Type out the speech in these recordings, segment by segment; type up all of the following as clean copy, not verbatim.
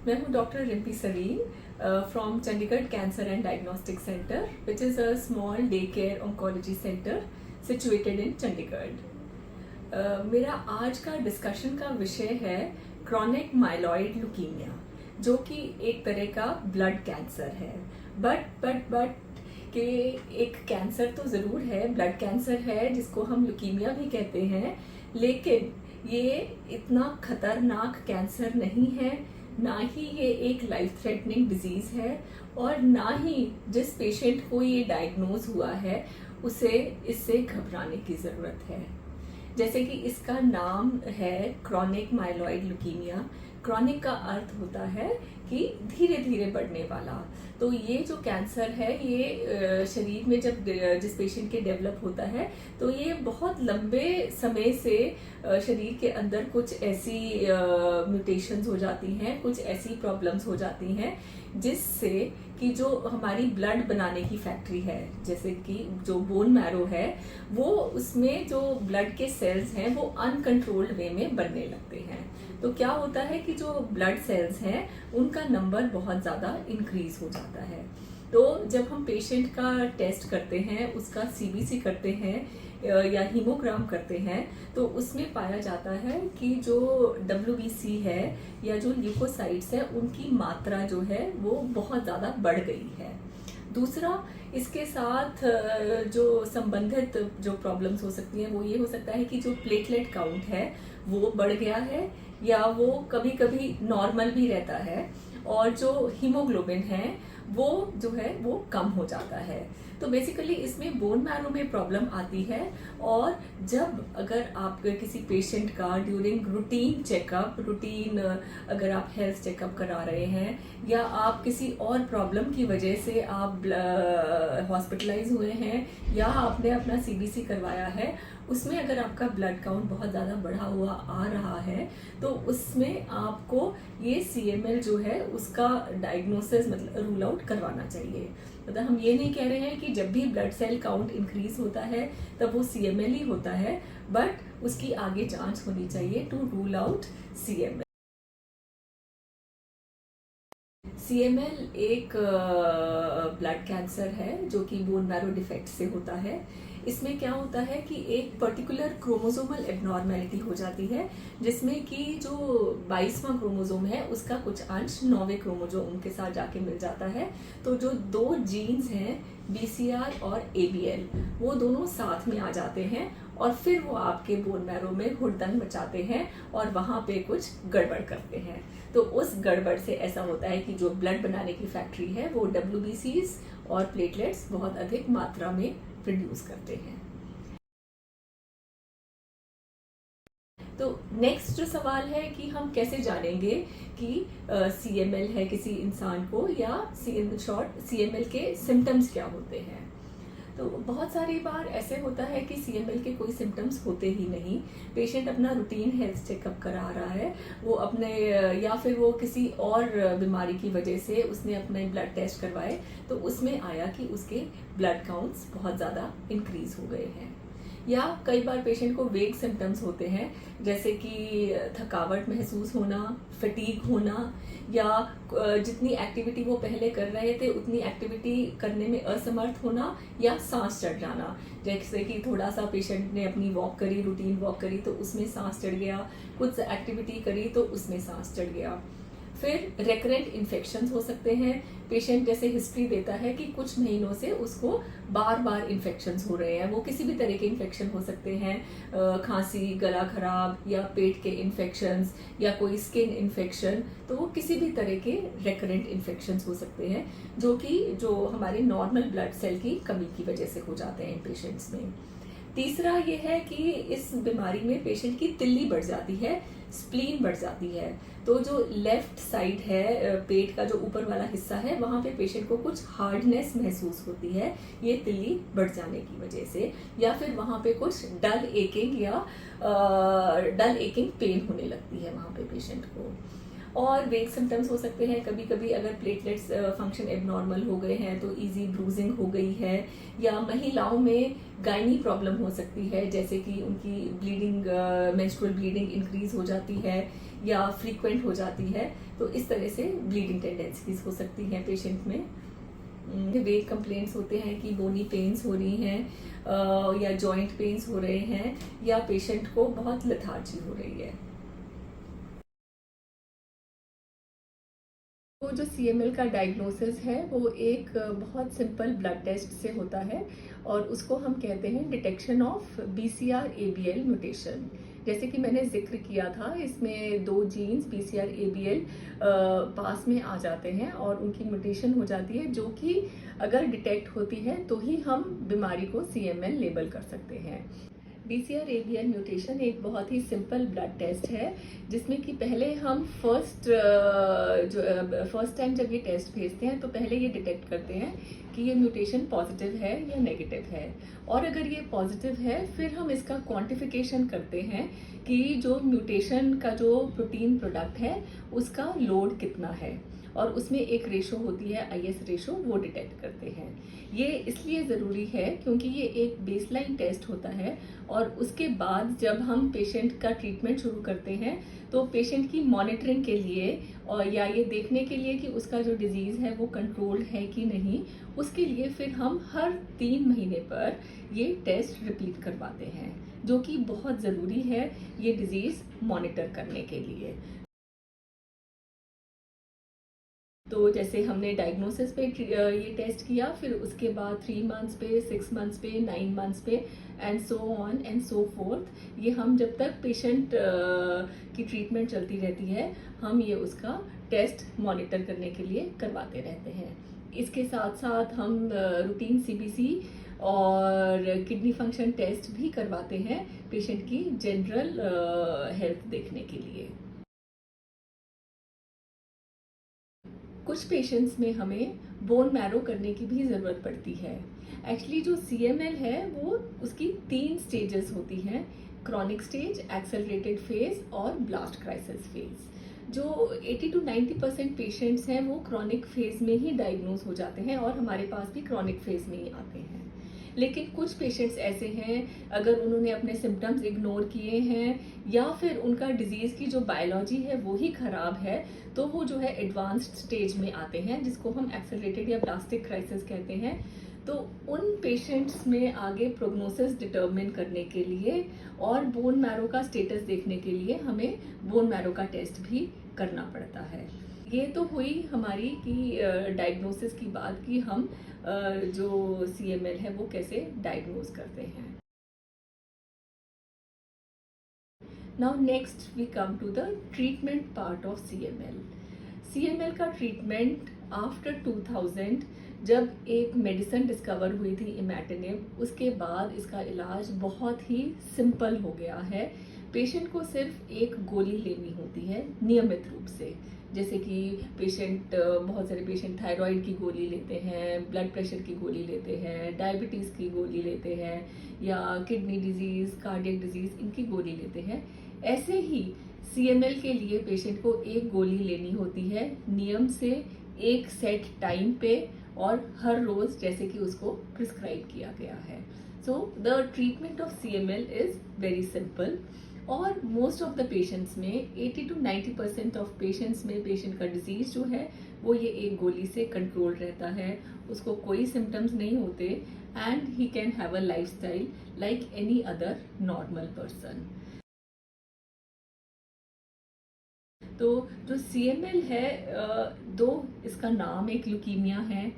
मैं हूँ doctor Rimpy Salim from Chandigarh cancer and diagnostic centre which is a small day care oncology centre situated in Chandigarh. मेरा आज का discussion का विषय है क्रॉनिक माइलॉइड ल्यूकीमिया, जो कि एक तरह का ब्लड कैंसर है। बट कि एक कैंसर तो ज़रूर है, ब्लड कैंसर है जिसको हम ल्यूकीमिया भी कहते हैं, लेकिन ये इतना खतरनाक कैंसर नहीं है, ना ही ये एक लाइफ थ्रेटनिंग डिजीज है, और ना ही जिस पेशेंट को ये डायग्नोज हुआ है उसे इससे घबराने की ज़रूरत है। जैसे कि इसका नाम है क्रॉनिक माइलॉइड ल्यूकीमिया। क्रॉनिक का अर्थ होता है कि धीरे धीरे बढ़ने वाला। तो ये जो कैंसर है ये शरीर में जब जिस पेशेंट के डेवलप होता है तो ये बहुत लंबे समय से शरीर के अंदर कुछ ऐसी म्यूटेशंस हो जाती हैं, कुछ ऐसी प्रॉब्लम्स हो जाती हैं जिससे कि जो हमारी ब्लड बनाने की फैक्ट्री है, जैसे कि जो बोन मैरो है, वो उसमें जो ब्लड के सेल्स हैं वो अनकंट्रोल्ड वे में बनने लगते हैं। तो क्या होता है कि जो ब्लड सेल्स हैं उनका नंबर बहुत ज़्यादा इंक्रीज हो जाता है। तो जब हम पेशेंट का टेस्ट करते हैं, उसका सीबीसी करते हैं या हीमोग्राम करते हैं, तो उसमें पाया जाता है कि जो WBC है या जो ल्यूकोसाइट्स है उनकी मात्रा जो है वो बहुत ज़्यादा बढ़ गई है। दूसरा, इसके साथ जो संबंधित जो प्रॉब्लम्स हो सकती हैं वो ये हो सकता है कि जो प्लेटलेट काउंट है वो बढ़ गया है, या वो कभी कभी नॉर्मल भी रहता है, और जो हीमोग्लोबिन है वो जो है वो कम हो जाता है। तो बेसिकली इसमें बोन मैरो में प्रॉब्लम आती है। और जब अगर आप किसी पेशेंट का ड्यूरिंग रूटीन चेकअप, अगर आप हेल्थ चेकअप करा रहे हैं या आप किसी और प्रॉब्लम की वजह से आप हॉस्पिटलाइज हुए हैं या आपने अपना सीबीसी करवाया है, उसमें अगर आपका ब्लड काउंट बहुत ज़्यादा बढ़ा हुआ आ रहा है तो उसमें आपको ये CML जो है उसका डायग्नोसिस मतलब रूल आउट करवाना चाहिए। मतलब हम ये नहीं कह रहे हैं कि जब भी ब्लड सेल काउंट इंक्रीज होता है तब वो CML ही होता है, बट उसकी आगे जांच होनी चाहिए to rule out CML। CML एक ब्लड कैंसर है जो कि बोन मैरो डिफेक्ट से होता है। इसमें क्या होता है कि एक पर्टिकुलर क्रोमोसोमल एबनॉर्मेलिटी हो जाती है, जिसमें कि जो 22वां क्रोमोसोम है उसका कुछ अंश 9वें क्रोमोसोम के साथ जाके मिल जाता है। तो जो दो जीन्स हैं BCR और ABL, वो दोनों साथ में आ जाते हैं और फिर वो आपके बोन मैरो में हुड़दंग मचाते हैं और वहाँ पे कुछ गड़बड़ करते हैं। तो उस गड़बड़ से ऐसा होता है कि जो ब्लड बनाने की फैक्ट्री है वो WBCs और प्लेटलेट्स बहुत अधिक मात्रा में प्रोड्यूस करते हैं। तो नेक्स्ट जो सवाल है कि हम कैसे जानेंगे कि CML है किसी इंसान को, या इन शॉर्ट CML के सिम्टम्स क्या होते हैं। तो बहुत सारी बार ऐसे होता है कि CML के कोई सिम्टम्स होते ही नहीं। पेशेंट अपना रूटीन हेल्थ चेकअप करा रहा है, वो अपने या फिर वो किसी और बीमारी की वजह से उसने अपने ब्लड टेस्ट करवाए तो उसमें आया कि उसके ब्लड काउंट्स बहुत ज़्यादा इंक्रीज हो गए हैं। या कई बार पेशेंट को वेग सिम्टम्स होते हैं, जैसे कि थकावट महसूस होना, फटीग होना, या जितनी एक्टिविटी वो पहले कर रहे थे उतनी एक्टिविटी करने में असमर्थ होना, या सांस चढ़ जाना। जैसे कि थोड़ा सा पेशेंट ने अपनी वॉक करी, रूटीन वॉक करी तो उसमें सांस चढ़ गया, कुछ एक्टिविटी करी तो उसमें सांस चढ़ गया। फिर रेकरेंट इन्फेक्शंस हो सकते हैं। पेशेंट जैसे हिस्ट्री देता है कि कुछ महीनों से उसको बार बार इन्फेक्शंस हो रहे हैं। वो किसी भी तरह के इन्फेक्शन हो सकते हैं, खांसी, गला खराब, या पेट के इन्फेक्शंस, या कोई स्किन इन्फेक्शन। तो वो किसी भी तरह के रेकरेंट इन्फेक्शंस हो सकते हैं जो हमारे नॉर्मल ब्लड सेल की कमी की वजह से हो जाते हैं इन पेशेंट्स में। तीसरा ये है कि इस बीमारी में पेशेंट की तिल्ली बढ़ जाती है, स्प्लीन बढ़ जाती है। तो जो लेफ्ट साइड है, पेट का जो ऊपर वाला हिस्सा है, वहाँ पे पेशेंट को कुछ हार्डनेस महसूस होती है, ये तिल्ली बढ़ जाने की वजह से। या फिर वहाँ पे कुछ डल एकिंग पेन होने लगती है वहाँ पे पेशेंट को। और वेग सिम्टम्स हो सकते हैं कभी कभी अगर प्लेटलेट्स फंक्शन एबनॉर्मल हो गए हैं तो इजी ब्रूजिंग हो गई है, या महिलाओं में गायनी प्रॉब्लम हो सकती है जैसे कि उनकी ब्लीडिंग, मेंस्ट्रुअल ब्लीडिंग इंक्रीज हो जाती है या फ्रीक्वेंट हो जाती है, तो इस तरह से ब्लीडिंग टेंडेंसीज हो सकती हैं पेशेंट में। वेग कंप्लेंट्स होते हैं कि बोनी पेन्स हो रही हैं या जॉइंट पेन्स हो रहे हैं, या पेशेंट को बहुत लेथार्जी हो रही है। तो जो CML का डायग्नोसिस है वो एक बहुत सिंपल ब्लड टेस्ट से होता है, और उसको हम कहते हैं डिटेक्शन ऑफ BCR-ABL म्यूटेशन। जैसे कि मैंने जिक्र किया था, इसमें 2 जीन्स BCR-ABL पास में आ जाते हैं और उनकी म्यूटेशन हो जाती है, जो कि अगर डिटेक्ट होती है तो ही हम बीमारी को CML लेबल कर सकते हैं। BCR-ABL म्यूटेशन एक बहुत ही सिंपल ब्लड टेस्ट है, जिसमें कि पहले हम फर्स्ट टाइम जब ये टेस्ट भेजते हैं तो पहले ये डिटेक्ट करते हैं कि ये म्यूटेशन पॉजिटिव है या नेगेटिव है, और अगर ये पॉजिटिव है फिर हम इसका क्वांटिफिकेशन करते हैं कि जो म्यूटेशन का जो प्रोटीन प्रोडक्ट है उसका लोड कितना है, और उसमें एक रेशो होती है IS रेशो, वो डिटेक्ट करते हैं। ये इसलिए ज़रूरी है क्योंकि ये एक बेसलाइन टेस्ट होता है, और उसके बाद जब हम पेशेंट का ट्रीटमेंट शुरू करते हैं तो पेशेंट की मॉनिटरिंग के लिए और या ये देखने के लिए कि उसका जो डिजीज़ है वो कंट्रोल्ड है कि नहीं, उसके लिए फिर हम हर 3 महीने पर ये टेस्ट रिपीट करवाते हैं, जो कि बहुत ज़रूरी है ये डिजीज़ मॉनिटर करने के लिए। तो जैसे हमने डायग्नोसिस पे ये टेस्ट किया, फिर उसके बाद 3 मंथ्स पे, 6 मंथ्स पे, 9 मंथ्स पे and so on and so fourth, ये हम जब तक पेशेंट की ट्रीटमेंट चलती रहती है हम ये उसका टेस्ट मॉनिटर करने के लिए करवाते रहते हैं। इसके साथ साथ हम रूटीन CBC और किडनी फंक्शन टेस्ट भी करवाते हैं पेशेंट की जनरल हेल्थ देखने के लिए। कुछ पेशेंट्स में हमें बोन मैरो करने की भी ज़रूरत पड़ती है। एक्चुअली जो CML है वो उसकी 3 स्टेजेस होती हैं: क्रॉनिक स्टेज, एक्सेलरेटेड फेज और ब्लास्ट क्राइसिस फेज। जो 80 to 90% पेशेंट्स हैं वो क्रॉनिक फेज में ही डायग्नोज हो जाते हैं और हमारे पास भी क्रॉनिक फेज में ही आते हैं। लेकिन कुछ पेशेंट्स ऐसे हैं, अगर उन्होंने अपने सिम्टम्स इग्नोर किए हैं या फिर उनका डिजीज़ की जो बायोलॉजी है वो ही खराब है, तो वो जो है एडवांस्ड स्टेज में आते हैं, जिसको हम एक्सेलरेटेड या ब्लास्टिक क्राइसिस कहते हैं। तो उन पेशेंट्स में आगे प्रोग्नोसिस डिटर्मिन करने के लिए और बोन मैरो का स्टेटस देखने के लिए हमें बोन मैरो का टेस्ट भी करना पड़ता है। ये तो हुई हमारी की डायग्नोसिस की बात कि हम जो CML है वो कैसे डायग्नोज करते हैं। Now next we come to the treatment part of CML। CML का ट्रीटमेंट आफ्टर 2000 जब एक मेडिसिन डिस्कवर हुई थी इमैटिनिब, उसके बाद इसका इलाज बहुत ही सिंपल हो गया है। पेशेंट को सिर्फ एक गोली लेनी होती है नियमित रूप से, जैसे कि बहुत सारे पेशेंट थायराइड की गोली लेते हैं, ब्लड प्रेशर की गोली लेते हैं, डायबिटीज़ की गोली लेते हैं, या किडनी डिजीज़, कार्डियक डिजीज़, इनकी गोली लेते हैं। ऐसे ही CML के लिए पेशेंट को एक गोली लेनी होती है नियम से, एक सेट टाइम पे, और हर रोज़ जैसे कि उसको प्रिस्क्राइब किया गया है। So the treatment of CML is very simple, और मोस्ट ऑफ द पेशेंट्स में 80 to 90% ऑफ पेशेंट्स में पेशेंट का डिजीज़ जो है वो ये एक गोली से कंट्रोल रहता है, उसको कोई सिम्टम्स नहीं होते, and he can have a lifestyle like any other normal person. तो जो CML है, दो इसका नाम एक ल्यूकीमिया है,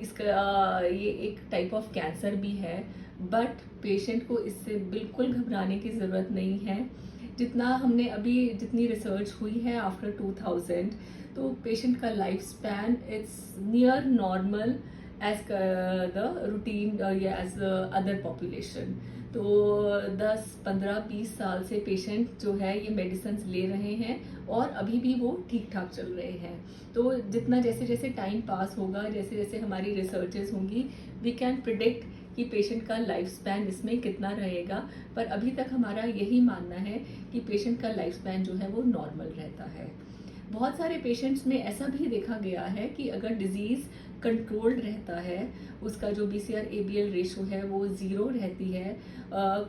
इसका ये एक टाइप ऑफ कैंसर भी है, बट पेशेंट को इससे बिल्कुल घबराने की ज़रूरत नहीं है। जितना हमने अभी जितनी रिसर्च हुई है आफ्टर 2000, तो पेशेंट का life span it's near normal as the routine या एज अदर पॉपुलेशन। तो 10, 15, 20 साल से पेशेंट जो है ये मेडिसिन ले रहे हैं और अभी भी वो ठीक ठाक चल रहे हैं। तो जितना जैसे जैसे टाइम पास होगा, जैसे जैसे हमारी रिसर्चेस होंगी, वी कैन प्रिडिक्ट कि पेशेंट का लाइफ स्पैन इसमें कितना रहेगा। पर अभी तक हमारा यही मानना है कि पेशेंट का लाइफ स्पैन जो है वो नॉर्मल रहता है। बहुत सारे पेशेंट्स में ऐसा भी देखा गया है कि अगर डिजीज़ कंट्रोल्ड रहता है, उसका जो BCR ABL रेशो है वो 0 रहती है।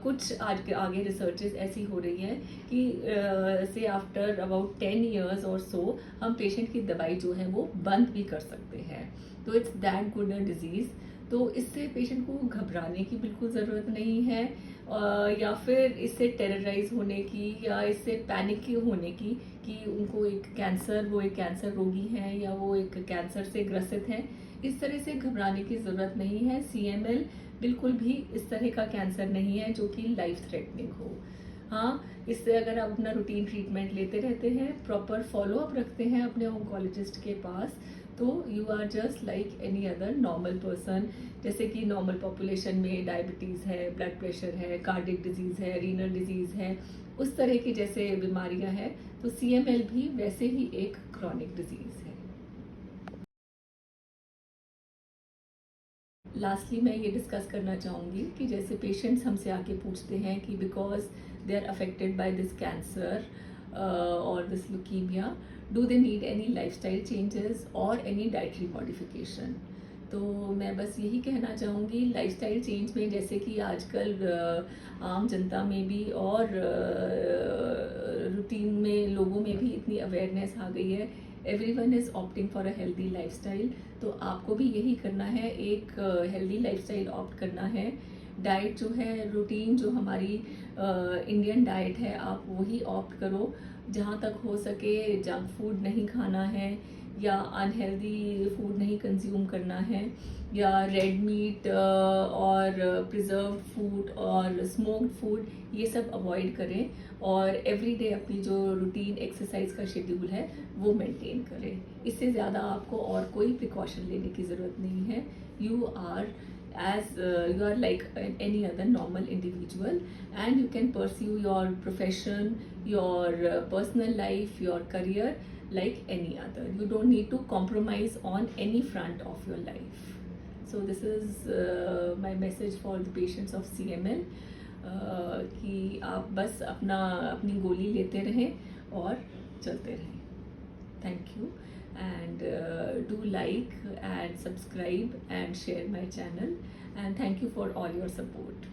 कुछ आज के आगे रिसर्चेस ऐसी हो रही हैं कि से आफ्टर अबाउट 10 इयर्स और सो हम पेशेंट की दवाई जो है वो बंद भी कर सकते हैं। तो it's that good a disease. तो इससे पेशेंट को घबराने की बिल्कुल ज़रूरत नहीं है, या फिर इससे टेरराइज होने की या इससे पैनिक होने की कि उनको एक कैंसर, वो एक कैंसर रोगी हैं या वो एक कैंसर से ग्रसित हैं, इस तरह से घबराने की ज़रूरत नहीं है। CML बिल्कुल भी इस तरह का कैंसर नहीं है जो कि लाइफ थ्रेटनिंग हो। हाँ, इससे अगर आप अपना रूटीन ट्रीटमेंट लेते रहते हैं, प्रॉपर फॉलो अप रखते हैं अपने ऑन्कोलॉजिस्ट के पास, तो you are just like any other normal person. जैसे कि नॉर्मल पॉपुलेशन में डायबिटीज़ है, ब्लड प्रेशर है, कार्डिक डिजीज़ है, रीनल डिजीज़ है, उस तरह की जैसे बीमारियां हैं, तो CML भी वैसे ही एक क्रॉनिक डिजीज़ है। लास्टली मैं ये डिस्कस करना चाहूँगी कि जैसे पेशेंट्स हमसे आके पूछते हैं कि because they are affected by this cancer or this leukemia, do they need any lifestyle changes or any dietary modification. तो मैं बस यही कहना चाहूँगी, लाइफस्टाइल चेंज में जैसे कि आजकल आम जनता में भी और रूटीन में लोगों में भी इतनी अवेयरनेस आ गई है, everyone is opting for a healthy lifestyle. तो आपको भी यही करना है, एक हेल्दी लाइफस्टाइल ऑप्ट करना है। डाइट जो है, रूटीन जो हमारी इंडियन डाइट है, आप वही ऑप्ट करो। जहाँ तक हो सके जंक फूड नहीं खाना है या अनहेल्दी फूड नहीं कंज्यूम करना है, या रेड मीट और प्रिजर्व्ड फूड और स्मोक्ड फूड, ये सब अवॉइड करें। और एवरीडे अपनी जो रूटीन एक्सरसाइज का शेड्यूल है वो मेंटेन करें। इससे ज़्यादा आपको और कोई प्रिकॉशन लेने की ज़रूरत नहीं है। You are you are like any other normal individual, and you can pursue your profession, your personal life, your career like any other. You don't need to compromise on any front of your life. So this is my message for the patients of CML, कि आप बस अपनी गोली लेते रहें और चलते रहें। Thank you, and do like and subscribe and share my channel, and thank you for all your support.